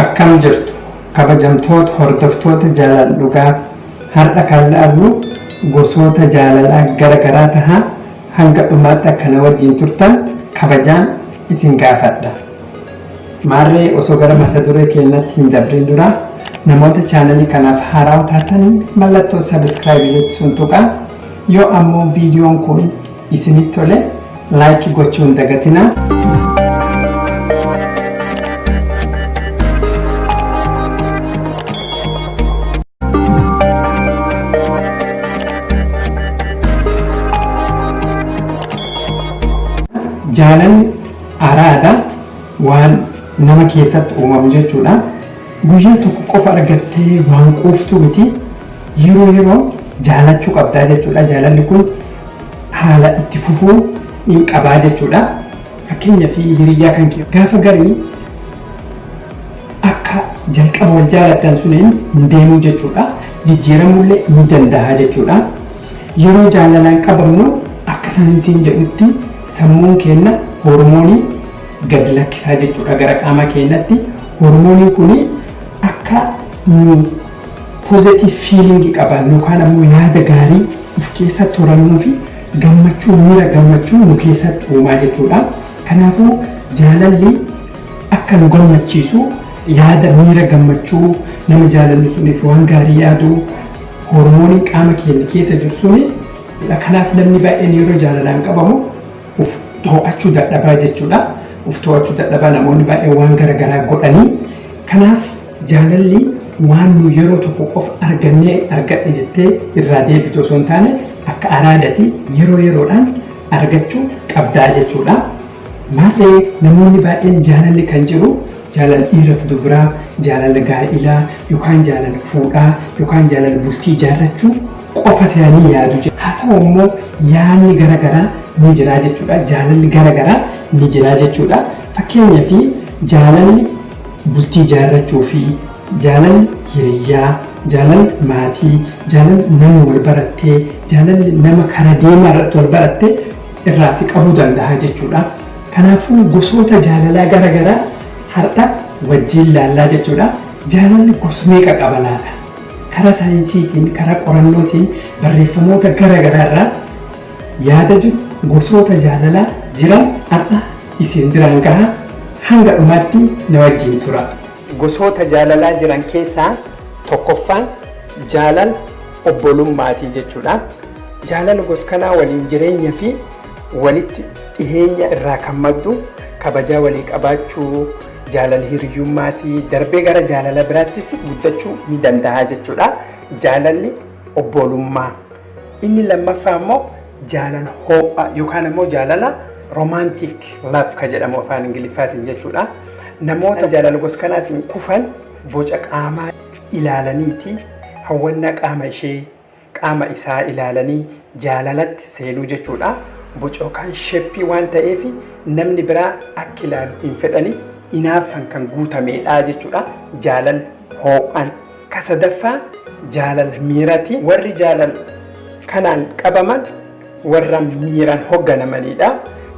Akkam jirtu kabajamtoota hordoftoota jaalala dhugaa har'a kan ilaallu gosoota jaalalaa garagaraa tahan hanga dhumaatti akkana wajjin turtan kabajaan isin gaafadha. Maarree osoo gara mata duree keenyatti hin dabrin dura namoota chaanalii kanaaf haaraa taatan mallattoo subscribe jechuun tuqaa yoo ammoo viidiyoon kun isinitti tole laayikii gochuun hin dagatinaa. Jaalalli araada waan nama keessatti uumamu jechuudha. Guyyaa tokko qofa argattee waan quuftu miti yeroo jaalachuu qabdaa jechuudha. Jaalalli kun haala itti fufuu hin qabaa jechuudha. Fakkeenyaaf hiriyyaa kan gaafa garii akka jalqaba wal jaalatan suniin hin deemuu jechuudha. Jijjiiramullee ni danda'a jechuudha. Yeroo jaalalaan qabamnu akka saayinsiin jedhutti sammuun keenya hormoonii gad lakkisaa jechuudha gara qaama keenyatti. Hormooniin kun akka nu positive feeling qabaannu yookaan ammoo yaada gaarii of keessatti horannuu fi gammachuu miira gammachuu nu keessatti uumaa jechuudha. Kanaafuu jaalalli akka nu gammachiisu yaada miira gammachuu nama jaalallu suniif waan gaarii yaadu hormooniin qaama keenya keessa jiru suni. Kanaaf namni baay'een yeroo jaalalaan qabamu uf to'achuu dadhabaa jechuudha. Uf to'achuu dadhabaa namoonni baay'ee waan garagaraa godhanii. Kanaaf jaalalli waan nu yeroo tokko qofa argannee argadhe jettee irraa deebitu osoo hin taane akka araadaatti yeroodhaan argachuu qabdaa jechuudha. Maarree namoonni baay'een jaalalli kan jiru jaalala dhiiraaf dubaraa, jaalala gaa'ilaa yookaan jaalala fuudhaa yookaan jaalala bultii ijaarrachuu qofa isaanii yaadu. Haa ta'u immoo yaadni garagaraa ni jira jechuudha. Jaalalli garagaraa ni jira jechuudha. Fakkeenyaaf jaalalli bultii ijaarrachuu fi jaalalli hiriyyaa, jaalalli maatii, jaalalli nama wal barattee, jaalalli nama karaa deemaa irratti wal barattee irraa si qabuu danda'a jechuudha. Kanaafuu gosoota jaalalaa garagaraa har'a wajjin ilaallaa jechuudha. Jaalalli gosa meeqa qaba laata? Karaa saayinsiitiin, karaa qorannootiin barreeffamoota garagaraa irraa yaada jiru gosoota jaalalaa jiran har'a isin biraan gahaa hanga dhumaatti na wajjin tura. Gosoota jaalalaa jiran keessaa tokkoffaan jaalala obbolummaati jechuudha. Jaalala gosa kanaa waliin jireenya fi walitti dhiheenya irraa kan maddu kabajaa walii qabaachuu, jaalala hiriyyummaati darbee gara jaalala biraattis guddachuu ni danda'a jechuudha. Jaalalli obbolummaa. Inni lammaffaa immoo jaalala ho'aa yookaan immoo jaalala romantic love ka jedhamu afaan Ingiliffaatiin jechuudha. Namoota jaalala gosa kanaatiin kufan boca qaamaa ilaalaniiti hawwannaa qaama ishee qaama isaa ilaalanii jaalalatti seenuu jechuudha. Boca yookaan sheeppii waan ta'eef namni biraa akka ilaalu hin fedhani inaaffan kan guutameedha jechuudha. Jaalala ho'aan. Ka sadaffaa jaalala miiraati. Warri jaalala kanaan qabaman warra miiraan hoogganamanidha.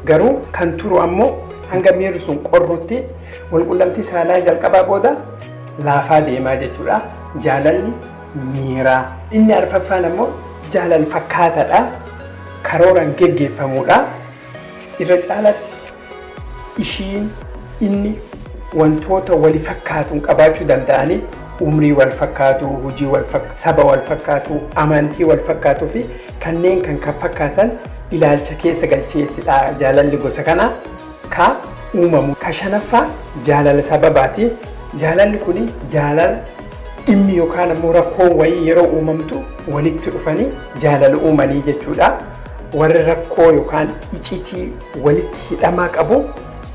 Garuu kan turu ammoo hanga miirri sun qorrutti walqunnamtii saalaa jalqabaa booda laafaa deemaa jechuudha. Jaalalli miiraa. Inni arfaffaan ammoo jaalala fakkaataadha. Karooraan geggeeffamudha. Irra caalatti ishiin inni wantoota wali fakkaatuun qabaachuu danda'anii umrii wal fakkaatu, hojii wal fakkaatu, saba wal fakkaatu, amantii wal fakkaatuu fi kanneen kan fakkaatan ilaalcha keessa galcheettidha jaalalli gosa kana ka uumamu. Ka shanaffaa jaalala sababaati. Jaalalli kun jaalala dhimmi yookaan immoo rakkoon wayii yeroo uumamtu walitti dhufanii jaalala uumanii jechuudha. Warri rakkoo yookaan icitii walitti hidhamaa qabu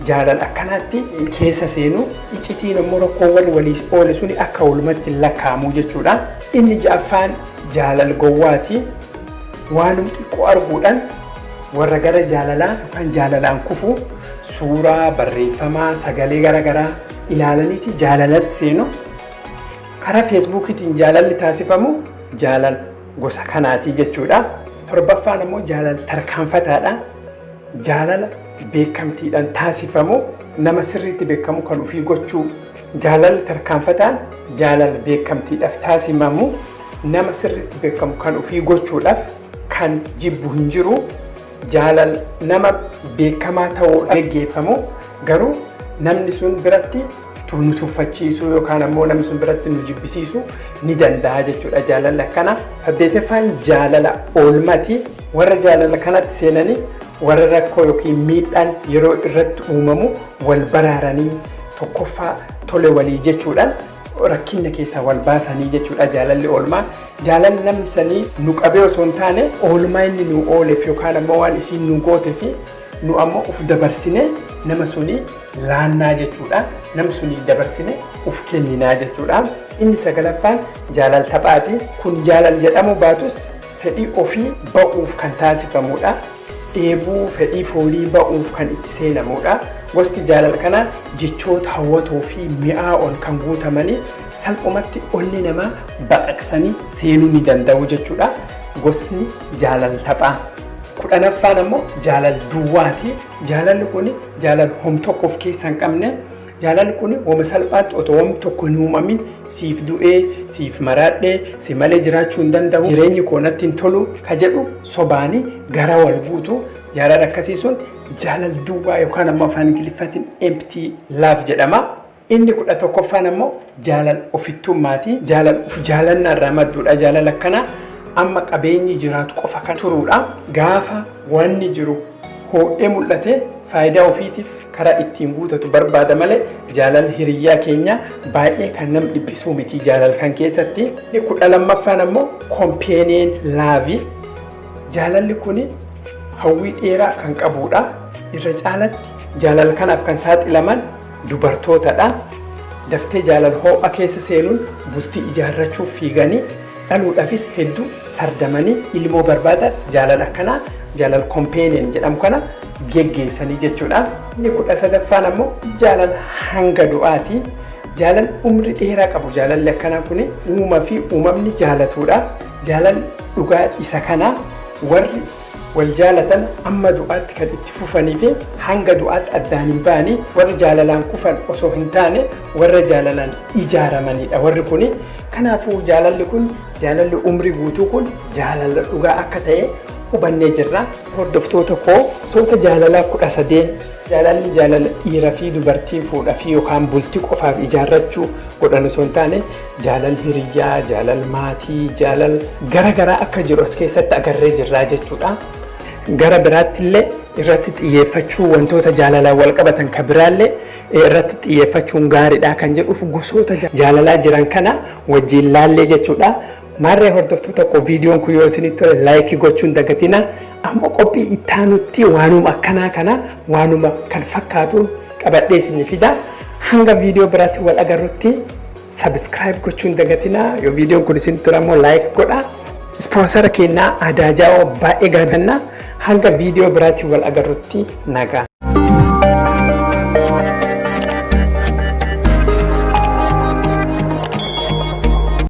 jaalala akkanaatti keessa seenu. Icitiin immoo rakkoo warri walii oole suni akka walumatti lakkaa'amu jechuudha. Inni ja'affaan jaalala gowwaati. Waanum xiqqoo arguudhaan warra gara jaalalaa yookaan jaalalaan kufu suuraa, barreeffamaa, sagalee garagaraa ilaalaniiti jaalalatti seenu. Karaa feesbuukiitiin jaalalli taasifamu jaalala gosa kanaati jechuudha. Torbaffaan immoo jaalala tarkaanfataadha. Jaalala beekamtiidhaan taasifamu nama sirriitti beekamu kan ofii gochuu jaalala tarkaanfataan jaalala beekamtiidhaaf taasifamu nama sirriitti beekamu kan ofii gochuudhaaf kan jibbu hin jiru jaalala nama beekamaa ta'uudhaaf geggeeffamu garuu namni sun biratti nu tuffachiisuu yookaan ammoo namni sun biratti nu jibbisiisuu ni danda'a jechuudha jaalala kana. Saddeetaffaan jaalala oolmaati. Warra jaalala kanatti seenanii warra rakkoo yookiin miidhaan yeroo irratti uumamu wal baraaranii tokkoffaa tole walii jechuudhaan rakkinna keessaa wal baasanii jechuudha jaalalli oolmaa. Jaalalli namni sanii nu qabee osoo hin taane oolmaa inni nu ooleef yookaan ammoo waan isiin nu gooteef nu ammoo uf dabarsine nama suni laannaa jechuudha. Nama suni dabarsine uf kenninaa jechuudha. Inni sagalaffaan jaalala taphaati. Kun jaalala jedhamu baatus fedhii ofii ba'uuf kan taasifamudha. Dheebuu fedhii foolii ba'uuf kan itti seenamudha. Gosti jaalala kana jechoota hawwatoo fi mi'aawoon kan guutamanii salphumatti onni namaa baqaqsanii seenuu ni danda'u jechuudha. Gosni jaalala taphaa. 10ffaan ammoo jaalala duwwaati. Jaalalli kun jaalala hom tokko of keessaa hin qabne. Jaalalli kun wama salphaatti otoo wam tokko hin uumamin siif du'ee siif maraadhee si malee jiraachuu hin danda'u jireenyi koo natti hin tolu ka jedhu sobaanii gara wal buutu jaalala akkasii sun jaalala duwwaa yookaan ammoo afaan Ingiliffaatiin empty love jedhama. Inni 11ffaan ammoo jaalala ofittummaati. Jaalala uf jaalannaa irraa madduudha. Jaalala akkana amma qabeenyi jiraatu qofa kan turuudha. Gaafa wanni jiru ho'ee mul'ate faayidaa ofiitiif karaa ittiin guutatu barbaada malee jaalala hiriyyaa keenya baay'ee kan nam dhibbisuu miti jaalala kan keessatti. 12ffaan ammoo companion love. Jaalalli kun hawwii dheeraa kan qabudha. Irra caalatti jaalala kanaaf kan saaxilaman dubartootadha. Daftee jaalala ho'a keessa seenuun bultii ijaarrachuuf fiiganii dhaluudhaafis hedduu sardamanii ilmoo barbaadaaf jaalala akkanaa jaalala companion jedhamu kana geggeessanii jechuudha. Inni 13ffaan ammoo jaalala hanga du'aati. Jaalala umri dheeraa qabu jaalalli akkanaa kun uumaa fi uumamni jaalatudha. Jaalala dhugaa isa kana warri wal jaalatan amma du'aatti kan itti fufanii fi hanga du'aatti addaan hin baanii warri jaalalaan kufan osoo hin taane warra jaalalaan ijaaramanidha warri kun. Kanaafuu jaalalli kun jaalalli umrii guutuu kun jaalala dhugaa akka ta'e hubannee jirra. Hordoftoota koo soota jaalalaa 13 jaalalli jaalala dhiiraa fi dubartii fuudhaa fi yookaan bultii qofaaf ijaarrachuu godhan osoo hin taane jaalala hiriyyaa, jaalala maatii, jaalala garagaraa akka jiru as keessatti agarree jirra jechuudha. Gara biraatti illee irratti xiyyeeffachuu wantoota jaalalaan wal qabatan kan biraallee irratti xiyyeeffachuun gaariidha kan jedhuuf gosoota jaalalaa jiran kana wajjin laallee jechuudha. Maarree hordoftoota koo viidiyoon kun yoo isinitti tole laayikii gochuun dagatina. Amma qophii ittaanutti waanuma akkanaa kana waanuma kan fakkaatuun qabadhee isin fida. Hanga viidiyoo biraatti wal agarrutti subscribe gochuun dagatina. Yoo viidiyoon kun isinitti tole ammoo laayik godha. Ispoonsara keenyaa Aadaa Jaawoo baay'ee gaafanna. Hanga viidiyoo biraatti wal agarrutti nagaa.